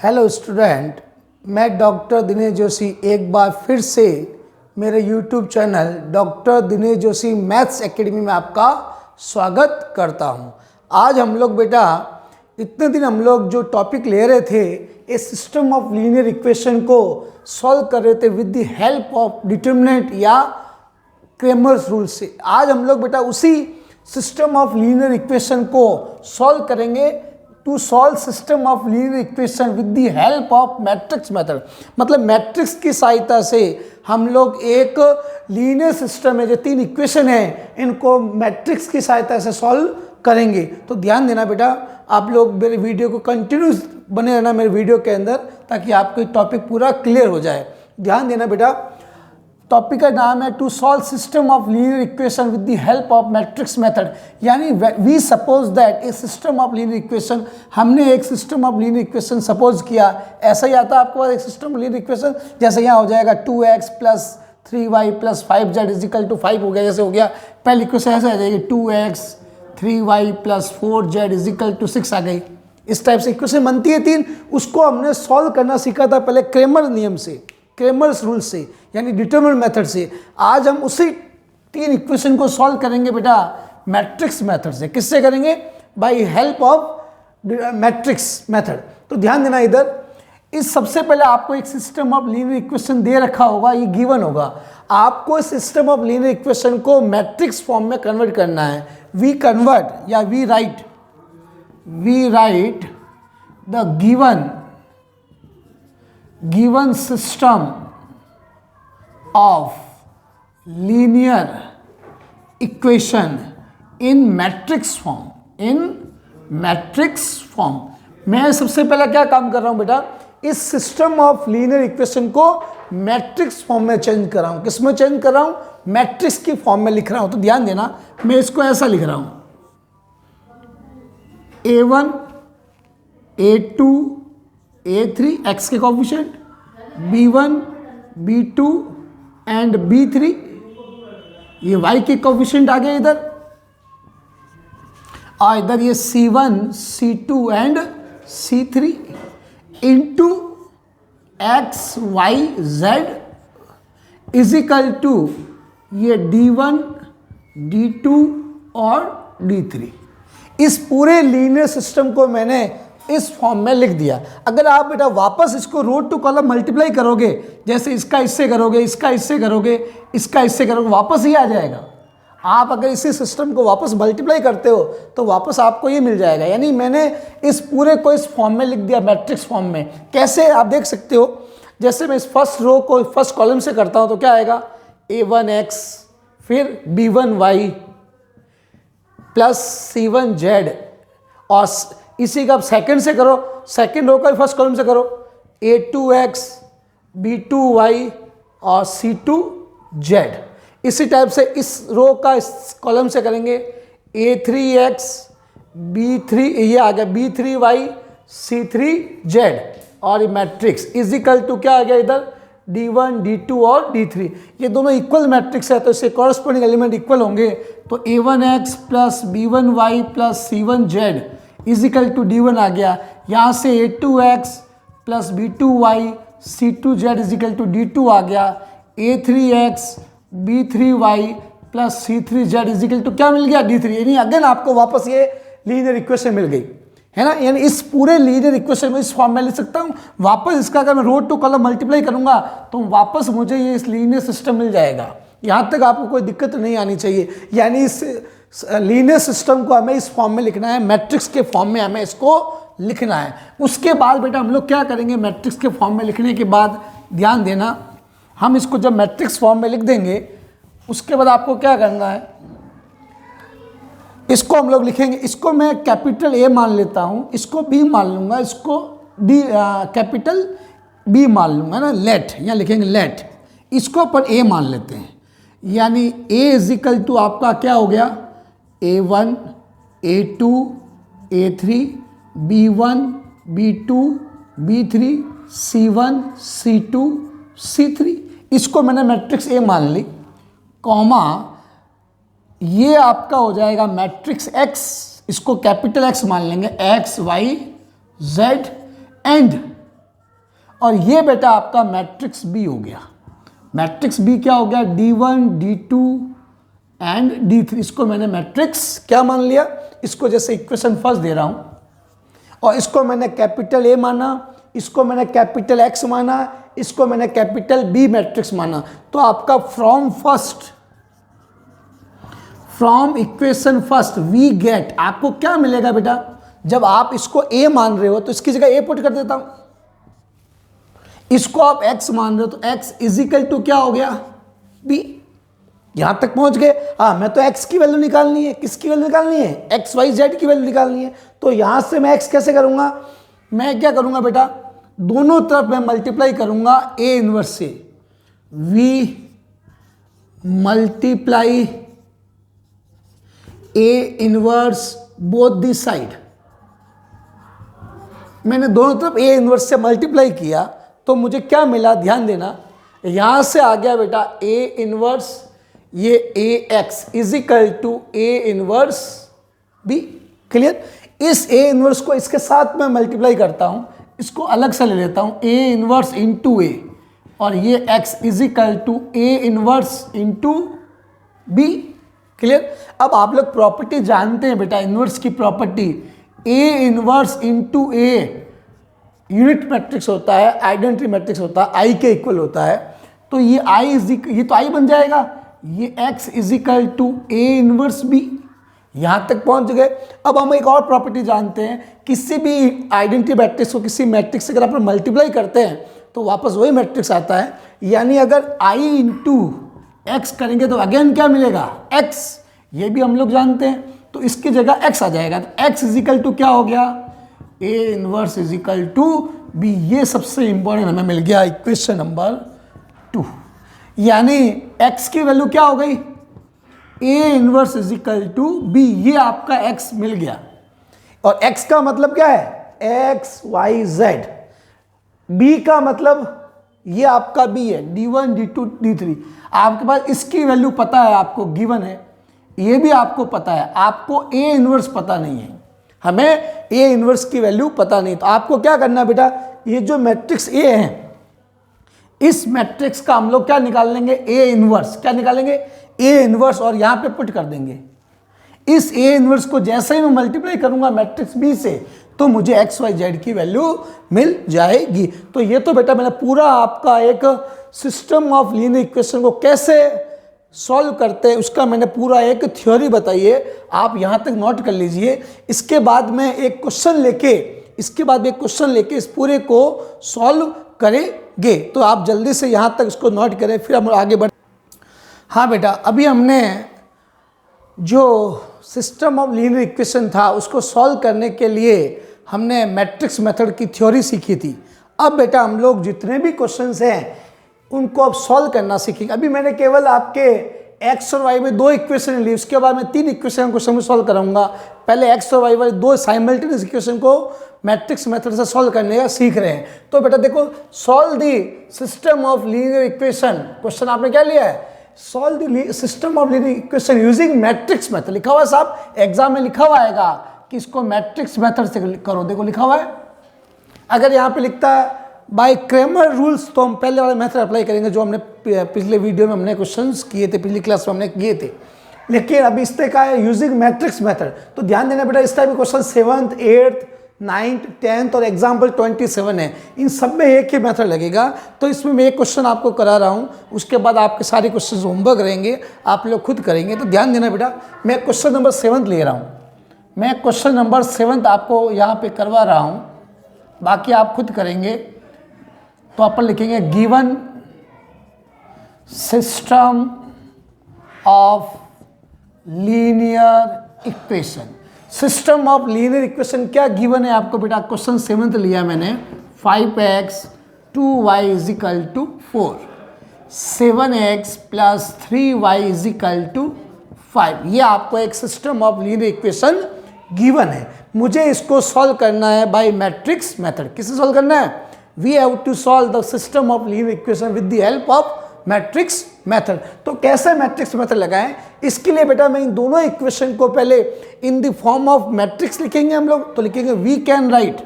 Hello student, मैं doctor Dinesh Joshi एक बार फिर से मेरे YouTube channel doctor Dinesh Joshi maths academy में आपका स्वागत करता हूं। आज हम लोग बेटा इतने दिन हम लोग जो टॉपिक ले रहे थे a system of linear equation को सॉल्व कर रहे थे with the help of determinant या क्रेमर्स रूल से। आज हम लोग बेटा उसी सिस्टम ऑफ लीनियर इक्वेशन को सॉल्व करेंगे to solve system of linear equation with the help of matrix method. मतलब मैट्रिक्स की सहायता से हम लोग एक लीनियर सिस्टम में जो तीन इक्वेशन है इनको मैट्रिक्स की सहायता से सॉल्व करेंगे। तो ध्यान देना बेटा, आप लोग मेरे वीडियो को कंटिन्यूस बने रहना मेरे वीडियो के अंदर, ताकि आपको टॉपिक पूरा क्लियर हो जाए। ध्यान देना बेटा, टॉपिक का नाम है to solve system of linear equation with the help of matrix method. यानी we suppose that a system of linear equation, हमने एक system of linear equation suppose किया। ऐसा ही आता है आपके पास एक सिस्टम ऑफ लीनियर इक्वेशन, जैसे यहाँ हो जाएगा 2x + 3y + 5z = 5 हो गया। जैसे हो गया पहली इक्वेशन ऐसे आ जाएगी 2x 3y + 4z = 6 आ गई। इस टाइप से इक्वेशन बनती है तीन। उसको हमने सॉल्व करना सीखा था पहले क्रेमर नियम से, क्रेमर्स रूल से, यानी डिटरमिनेंट मेथड से। आज हम उसी तीन इक्वेशन को सॉल्व करेंगे बेटा मैट्रिक्स मेथड से। किससे करेंगे? By help of matrix method. तो ध्यान देना, इधर इस सबसे पहले आपको एक सिस्टम ऑफ लीनियर इक्वेशन दे रखा होगा, ये गिवन होगा। आपको इस सिस्टम ऑफ लीनियर इक्वेशन को मैट्रिक्स फॉर्म में कन्वर्ट करना है। वी कन्वर्ट या we write the given system of linear equation in matrix form। मैं सबसे पहले क्या काम कर रहा हूं बेटा, इस सिस्टम ऑफ लीनियर इक्वेशन को मैट्रिक्स फॉर्म में चेंज कर रहा हूं। किस में चेंज कर रहा हूं? मैट्रिक्स की फॉर्म में लिख रहा हूं। तो ध्यान देना, मैं इसको ऐसा लिख रहा हूं A1 A2 A3 x के coefficient, B1 B2 and B3, ये y के कोफिशिएंट आ गए इधर, और इधर ये C1 C2 and C3 into x y z = ये D1 D2 और D3। इस पूरे लीनियर सिस्टम को मैंने इस फॉर्म में लिख दिया। अगर आप बेटा वापस इसको रो टू कॉलम मल्टीप्लाई करोगे, जैसे इसका इससे करोगे, इसका इससे करोगे, इसका इससे करोगे, वापस ही आ जाएगा। आप अगर इसी सिस्टम को वापस मल्टीप्लाई करते हो तो वापस आपको ये मिल जाएगा। यानी मैंने इस पूरे को इस फॉर्म में लिख दिया, मैट्रिक्स फॉर्म में। कैसे आप देख सकते हो, जैसे मैं इस फर्स्ट रो को फर्स्ट कॉलम से करता हूँ तो क्या आएगा, A1x फिर B1y + C1z, और इसी का आप सेकंड से करो, सेकंड रो का फर्स्ट कॉलम से करो, A2x B2y और C2z। इसी टाइप से इस रो का इस कॉलम से करेंगे A3x B3, ये आ गया B3y C3z, और ये मैट्रिक्स = क्या आ गया इधर, D1 D2 और D3। ये दोनों इक्वल मैट्रिक्स है तो इससे कॉरस्पॉन्डिंग एलिमेंट इक्वल होंगे। तो A1x + B1y + C1z = D1 आ गया। यहाँ से A2x + B2y C2z = D2 आ गया। A3x B3y + C3z = क्या मिल गया, D3। यानी अगेन आपको वापस ये लीनियर इक्वेशन मिल गई है ना। यानी इस पूरे लीनियर इक्वेशन में इस फॉर्म में लिख सकता हूँ। वापस इसका अगर मैं रो टू कॉलम मल्टीप्लाई करूँगा तो वापस मुझे ये इस लीनियर सिस्टम मिल जाएगा। यहाँ तक आपको कोई दिक्कत नहीं आनी चाहिए। यानी इस लीनियर सिस्टम को हमें इस फॉर्म में लिखना है, मैट्रिक्स के फॉर्म में हमें इसको लिखना है। उसके बाद बेटा हम लोग क्या करेंगे, मैट्रिक्स के फॉर्म में लिखने के बाद ध्यान देना, हम इसको जब मैट्रिक्स फॉर्म में लिख देंगे उसके बाद आपको क्या करना है, इसको हम लोग लिखेंगे। इसको मैं कैपिटल A मान लेता हूँ, इसको B मान लूँगा, इसको कैपिटल B मान लूँगा ना, लेट, यहाँ लिखेंगे लेट, इसको पर A मान लेते हैं। यानी A = आपका क्या हो गया, A1 A2 A3 B1 B2 B3 C1 C2 C3, इसको मैंने मैट्रिक्स A मान ली, कॉमा ये आपका हो जाएगा मैट्रिक्स X, इसको कैपिटल X मान लेंगे, X Y Z एंड और ये बेटा आपका मैट्रिक्स बी हो गया। मैट्रिक्स बी क्या हो गया, D1 D2 एंड D3। इसको मैंने मैट्रिक्स क्या मान लिया, इसको जैसे इक्वेशन फर्स्ट दे रहा हूं और इसको मैंने कैपिटल ए माना, इसको मैंने कैपिटल एक्स माना, इसको मैंने कैपिटल बी मैट्रिक्स माना। तो आपका from equation first we get, आपको क्या मिलेगा बेटा, जब आप इसको ए मान रहे हो तो इसकी जगह ए पुट कर देता हूं, इसको आप x मान रहे हो तो x इज इक्वल टू क्या हो गया, b। यहां तक पहुंच गए। हाँ, मैं तो x की वैल्यू निकालनी है, किसकी वैल्यू निकालनी है, x y z की वैल्यू निकालनी है। तो यहां से मैं x कैसे करूंगा, मैं क्या करूंगा बेटा, दोनों तरफ मैं मल्टीप्लाई करूंगा a इनवर्स से, v multiply a inverse both the side. मैंने दोनों तरफ a इनवर्स से मल्टीप्लाई किया तो मुझे क्या मिला, ध्यान देना, यहां से आ गया बेटा a इनवर्स, ये ax is equal to a inverse b। Clear. इस a इनवर्स को इसके साथ में मल्टीप्लाई करता हूं, इसको अलग से ले लेता हूं, a इनवर्स इंटू a, और ये x is equal to a inverse into b। Clear. अब आप लोग प्रॉपर्टी जानते हैं बेटा, इनवर्स की property, a inverse into a unit matrix होता है, आइडेंटिटी मैट्रिक्स होता है, i के इक्वल होता है। तो ये ये तो i बन जाएगा, ये x is equal to a inverse b। यहां तक पहुंच गए। अब हम एक और प्रॉपर्टी जानते हैं, किसी भी आइडेंटिटी मैट्रिक्स को किसी मैट्रिक्स से अगर आप मल्टीप्लाई करते हैं तो वापस वही मैट्रिक्स आता है। यानी अगर i इंटू एक्स करेंगे तो अगेन क्या मिलेगा, x। ये भी हम लोग जानते हैं, तो इसकी जगह x आ जाएगा। तो x इज इक्वल टू क्या हो गया, a inverse is equal to b। ये सबसे इंपॉर्टेंट हमें मिल गया इक्वेशन नंबर 2। यानी x की वैल्यू क्या हो गई, a inverse is equal to b। ये आपका x मिल गया। और x का मतलब क्या है, x y z। b का मतलब ये आपका b है, D1 D2 D3। आपके पास इसकी वैल्यू पता है, आपको गिवन है, ये भी आपको पता है, आपको a इनवर्स पता नहीं है, हमें a इनवर्स की वैल्यू पता नहीं। तो आपको क्या करना बेटा, ये जो मैट्रिक्स A है, इस मैट्रिक्स का हम लोग क्या निकाल लेंगे, A इनवर्स। क्या निकालेंगे, A इनवर्स, और यहां पे पुट कर देंगे। इस A इनवर्स को जैसे ही मैं मल्टीप्लाई करूंगा मैट्रिक्स B से तो मुझे x y z की वैल्यू मिल जाएगी। तो ये तो बेटा मैंने पूरा आपका एक सिस्टम ऑफ लीनियर इक्वेशन को कैसे सॉल्व करते हैं उसका मैंने पूरा एक थ्योरी बताई है, आप यहाँ तक नोट कर लीजिए। इसके बाद में एक क्वेश्चन लेके इस पूरे को सॉल्व करेंगे। तो आप जल्दी से यहाँ तक इसको नोट करें, फिर हम आगे बढ़। हाँ बेटा, अभी हमने जो सिस्टम ऑफ लीनियर इक्वेशन था उसको सॉल्व करने के लिए हमने मैट्रिक्स मेथड की थ्योरी सीखी थी। अब बेटा हम लोग जितने भी क्वेश्चंस हैं उनको अब सॉल्व करना सीखेंगे। अभी मैंने केवल आपके एक्स और वाई में 2 इक्वेशन ली, उसके बाद मैं 3 इक्वेशन क्वेश्चन में सॉल्व कराऊंगा। पहले एक्स और वाई वाले 2 साइमल्टेनियस इक्वेशन को मैट्रिक्स मेथड से सॉल्व करने का सीख रहे हैं। तो बेटा देखो, solve the system of linear equation, question आपने क्या लिया है, solve the system of linear equation using matrix method. लिखा हुआ साहब, एग्जाम में लिखा हुआ आएगा कि इसको मैट्रिक्स मेथड से करो। देखो लिखा हुआ है। अगर यहाँ पे लिखता है बाय क्रेमर रूल्स तो हम पहले वाले मेथड अप्लाई करेंगे जो हमने पिछले वीडियो में हमने क्वेश्चंस किए थे, पिछली क्लास में हमने किए थे। लेकिन अभी इस तरह का है यूजिंग मैट्रिक्स मेथड। तो ध्यान देना बेटा, इस टाइप के question 7th 8th 9th 10th और एग्जाम्पल 27 है, इन सब में एक ही मेथड लगेगा। तो इसमें मैं एक क्वेश्चन आपको करा रहा हूँ, उसके बाद आपके सारे क्वेश्चन होमवर्क रहेंगे, आप लोग खुद करेंगे। तो ध्यान देना बेटा, मैं क्वेश्चन नंबर 7 ले रहा हूँ, मैं क्वेश्चन नंबर 7 आपको यहाँ पे करवा रहा हूँ, बाकी आप खुद करेंगे। तो अपन लिखेंगे given system of linear equation. System of linear equation क्या गिवन है आपको बेटा, क्वेश्चन 7 लिया मैंने, 5x 2y is equal to 4, 7x plus 3y is equal to 5। ये आपको एक system of linear equation given है। मुझे इसको सॉल्व करना है बाय मैट्रिक्स मेथड। किससे सॉल्व करना है, we have to solve the system of linear equation with the help of matrix method. तो कैसे मैट्रिक्स मेथड लगाएं, इसके लिए बेटा मैं इन दोनों इक्वेशन को पहले in the form of matrix लिखेंगे हम लोग। तो लिखेंगे we can write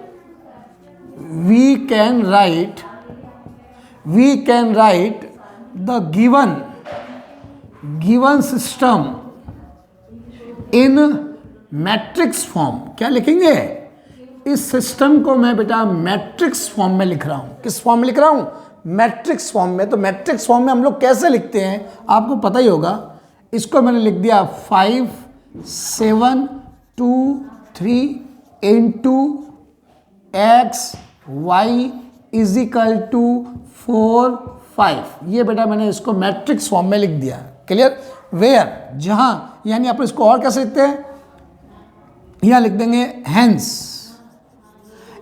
we can write the given system in matrix form. क्या लिखेंगे? इस सिस्टम को मैं बेटा मैट्रिक्स फॉर्म में लिख रहा हूं। किस फॉर्म में लिख रहा हूं? मैट्रिक्स फॉर्म में। तो मैट्रिक्स फॉर्म में हम लोग कैसे लिखते हैं आपको पता ही होगा। इसको मैंने लिख दिया 5 7 2 3 into x y is equal to 4 5। ये बेटा मैंने इसको मैट्रिक्स फॉर्म में लिख दिया। क्लियर? वेयर, जहां, यानी आप इसको और कैसे लिखते हैं? यहां लिख देंगे हैंस।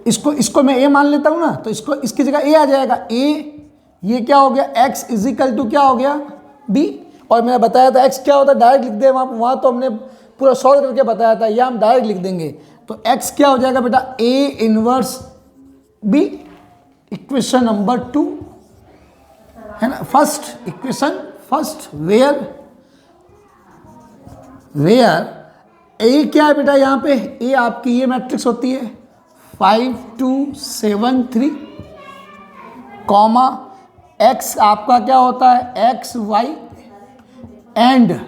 इसको मैं ए मान लेता हूं ना, तो इसको इसकी जगह ए आ जाएगा। ए ये क्या हो गया? एक्स इज इक्वल टू क्या हो गया? बी। और मैंने बताया था एक्स क्या होता है, डायरेक्ट लिख दे। वहाँ तो हमने पूरा सॉल्व करके बताया था, या हम डायरेक्ट लिख देंगे। तो एक्स क्या हो जाएगा बेटा? A inverse b. Equation number 2 है ना, first equation first. Where a क्या है बेटा? यहाँ पे ए आपकी ये मैट्रिक्स होती है 5 2 7 3, कॉमा एक्स आपका क्या होता है? X y, and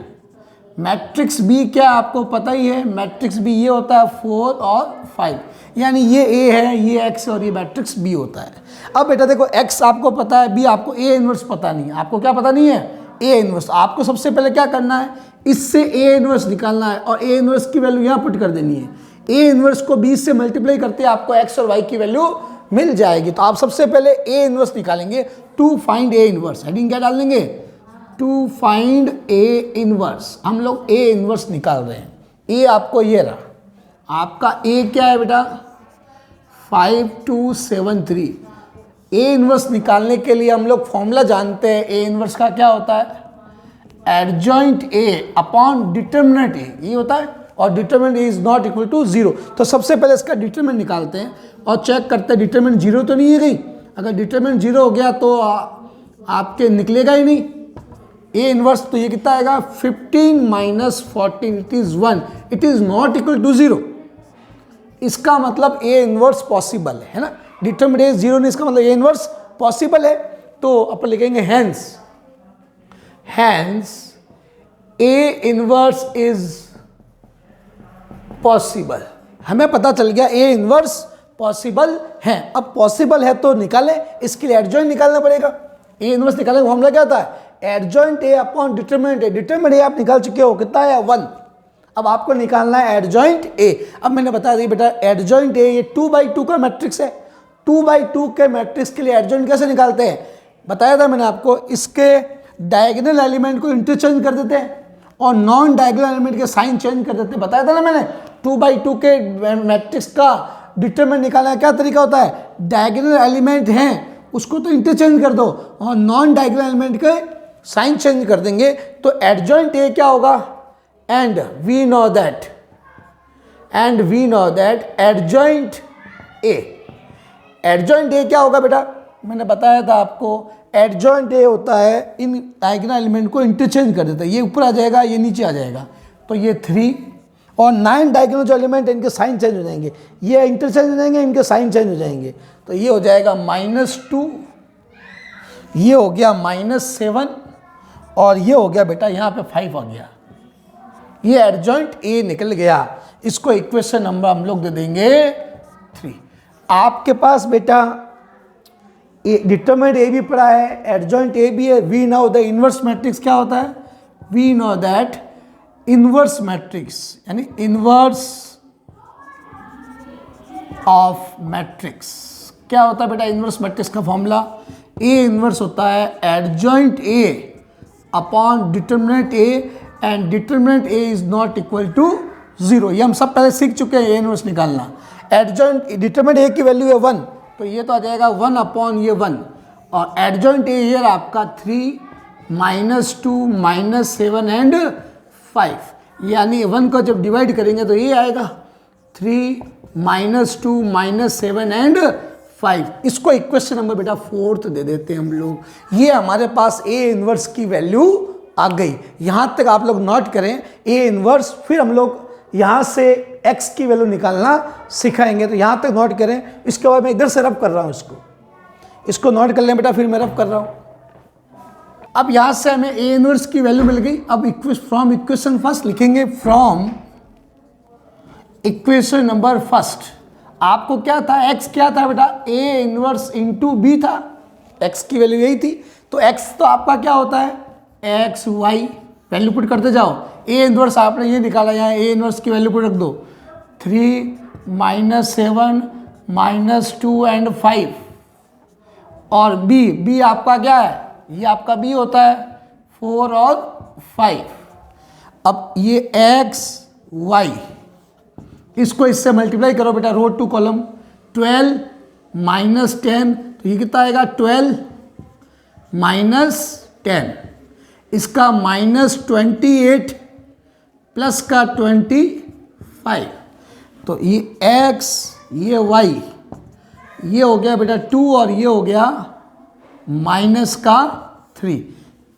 matrix b क्या आपको पता ही है, मैट्रिक्स बी ये होता है 4 और 5। यानी ये ए है, ये एक्स, और ये मैट्रिक्स बी होता है। अब बेटा देखो, एक्स आपको पता है, बी आपको ए इनवर्स पता नहीं है। आपको क्या पता नहीं है? A inverse. आपको सबसे पहले क्या करना है? इससे ए इनवर्स निकालना है, और ए इनवर्स की वैल्यू यहाँ पुट कर देनी है। ए इनवर्स को 20 से मल्टीप्लाई करते हैं, आपको एक्स और वाई की वैल्यू मिल जाएगी। तो आप सबसे पहले ए इनवर्स निकालेंगे, to find a inverse. Heading क्या डाल देंगे? To find a inverse. हम लोग ए इनवर्स निकाल रहे हैं। ए आपको ये रहा, आपका ए क्या है बेटा? 5 2 7 3। ए इनवर्स निकालने के लिए हम लोग फॉर्मूला जानते हैं। ए इनवर्स का क्या होता है? Adjoint A upon determinant A, ये होता है। और determinant A is not equal to 0। तो सबसे पहले इसका डिटरमिनेंट निकालते हैं और चेक करते हैं डिटरमिनेंट 0 तो नहीं है गई। अगर डिटरमिनेंट 0 हो गया तो आपके निकलेगा ही नहीं। ए इनवर्स तो ये कितना आएगा? 15 minus 14, it is 1, it is not equal to 0। इसका मतलब ए इनवर्स पॉसिबल है ना। डिटरमिनेंट ए 0 नहीं, इसका मतलब ए इनवर्स पॉसिबल है। तो अपन लिखेंगे hence A inverse is possible. हमें पता चल गया ए इनवर्स पॉसिबल है। अब पॉसिबल है तो निकालें, इसके लिए एडजॉइंट निकालना पड़ेगा। ए इनवर्स निकालने का फॉर्मूला क्या होता है? Adjoint A upon determinant A. Determinant A आप निकाल चुके हो, कितना है? 1। अब आपको निकालना है एडजॉइंट ए। अब मैंने बता दी बेटा, एडजॉइंट ए ये 2/2 का मैट्रिक्स है। 2/2 के मैट्रिक्स के लिए एडजॉइंट कैसे निकालते हैं? बताया था मैंने आपको। इसके डायगोनल एलिमेंट को इंटरचेंज कर देते हैं और नॉन डायगोनल एलिमेंट के साइन चेंज कर देते हैं। बताया था ना मैंने, 2/2 के मैट्रिक्स का डिटरमिनेंट निकालने का क्या तरीका होता है? डायगोनल एलिमेंट हैं उसको तो इंटरचेंज कर दो और नॉन डायगोनल एलिमेंट के साइन चेंज कर देंगे। तो एडजॉइंट ए क्या होगा? And we know that adjoint A क्या होगा बेटा? मैंने बताया था आपको, एडजॉइंट ए होता है इन डायगोनल एलिमेंट को इंटरचेंज कर देता है। ये ऊपर आ जाएगा, ये नीचे आ जाएगा। तो ये 3 और 9 डायगोनल जो एलिमेंट इनके साइन चेंज हो जाएंगे, ये इंटरचेंज हो जाएंगे, इनके साइन चेंज हो जाएंगे। तो ये हो जाएगा -2, ये हो गया -7, और ये हो गया बेटा यहाँ पे 5 आ गया। ये एडजॉइंट ए निकल गया। इसको इक्वेशन नंबर हम लोग दे देंगे 3। आपके पास बेटा डिटरमिनेंट ए भी पड़ा है, एडजॉइंट ए भी है। We know the inverse matrix क्या होता है? We know that inverse matrix, यानी इनवर्स ऑफ मैट्रिक्स क्या होता है बेटा? इनवर्स मैट्रिक्स का फॉर्मूला ए इनवर्स होता है adjoint A upon determinant A, and determinant A is not equal to 0। ये हम सब पहले सीख चुके हैं ए इनवर्स निकालना। एडजॉइंट डिटरमिनेंट ए की वैल्यू है 1, तो ये तो आ जाएगा 1 अपॉन ये 1, और एडजॉइंट ए हियर आपका 3 -2 -7 एंड 5, यानी 1 को जब डिवाइड करेंगे तो ये आएगा 3 -2 -7 एंड 5। इसको इक्वेशन नंबर बेटा 4 दे देते हैं हम लोग। ये हमारे पास ए इनवर्स की वैल्यू आ गई। यहाँ तक आप लोग नोट करें ए इनवर्स, फिर हम लोग यहाँ से x की वैल्यू निकालना सिखाएंगे। तो यहाँ तक नोट करें। इसके बाद मैं इधर से रब कर रहा हूँ इसको। इसको नोट कर लें बेटा, फिर मैं रफ कर रहा हूँ। अब यहाँ से हमें ए इनवर्स की वैल्यू मिल गई। अब फ्रॉम इक्वेशन फर्स्ट लिखेंगे, फ्रॉम इक्वेशन नंबर फर्स्ट आपको क्या था, एक्स क्या था बेटा, ए इनवर्स इंटू बी था, एक्स की वैल्यू यही थी। तो एक्स तो आपका क्या होता है, एक्स वाई, वैल्यू पुट करते जाओ। ए इनवर्स आपने ये निकाला, यहाँ ए इनवर्स की वैल्यू पुट रख दो, 3 -7 -2 एंड 5। और बी आपका क्या है, ये आपका बी होता है 4 और 5। अब ये एक्स वाई, इसको इससे मल्टीप्लाई करो बेटा, रो टू कॉलम, 12 -10, तो ये कितना आएगा, 12 -10, इसका -28 प्लस का 25, तो ये x ये y, ये हो गया बेटा 2 और ये हो गया माइनस का 3।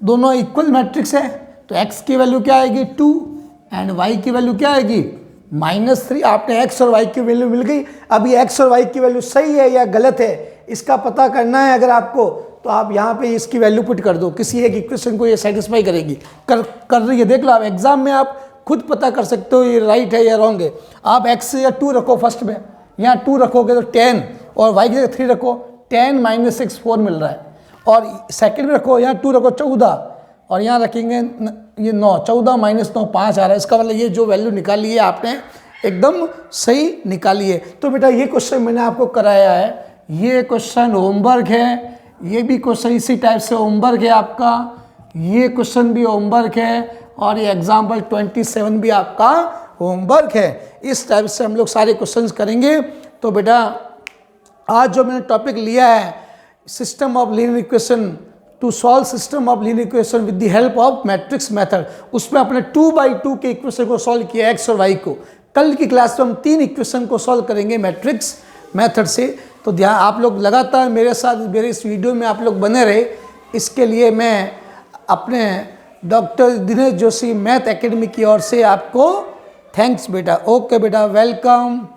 दोनों इक्वल मैट्रिक्स है, तो x की वैल्यू क्या आएगी 2 एंड y की वैल्यू क्या आएगी -3। आपने x और y की वैल्यू मिल गई। अब ये x और y की वैल्यू सही है या गलत है, इसका पता करना है अगर आपको, तो आप यहाँ पे इसकी वैल्यू पुट कर दो, किसी एक इक्वेशन को ये सेटिस्फाई करेगी, कर रही है। देख लो, आप एग्जाम में आप खुद पता कर सकते हो ये राइट है या रॉन्ग है। आप x या 2 रखो फर्स्ट में, यहाँ 2 रखोगे तो 10 और y की जगह 3 रखो, 10 - 6 4 मिल रहा है। और सेकंड में रखो, यहाँ 2 रखो 14 और यहाँ रखेंगे ये 9, 14 - 9 5 आ रहा है। इसका मतलब ये जो वैल्यू निकाली है आपने एकदम सही निकाली है। तो बेटा ये क्वेश्चन मैंने आपको कराया है, ये क्वेश्चन होमवर्क है, ये भी क्वेश्चन इसी टाइप से होमवर्क है आपका, ये क्वेश्चन भी होमवर्क है और ये एग्जाम्पल 27 भी आपका होमवर्क है। इस टाइप से हम लोग सारे क्वेश्चंस करेंगे। तो बेटा आज जो मैंने टॉपिक लिया है, system of linear equation, to solve system of linear equation with the help of matrix method, उसमें अपने 2x2 के इक्वेशन को सॉल्व किया, एक्स और वाई को। कल की क्लास में हम 3 इक्वेशन को सॉल्व करेंगे मैट्रिक्स मेथड से। तो ध्यान, आप लोग लगातार मेरे साथ मेरे इस वीडियो में आप लोग बने रहे, इसके लिए मैं अपने doctor Dinesh Joshi math academy की ओर से आपको थैंक्स बेटा। ओके बेटा, वेलकम।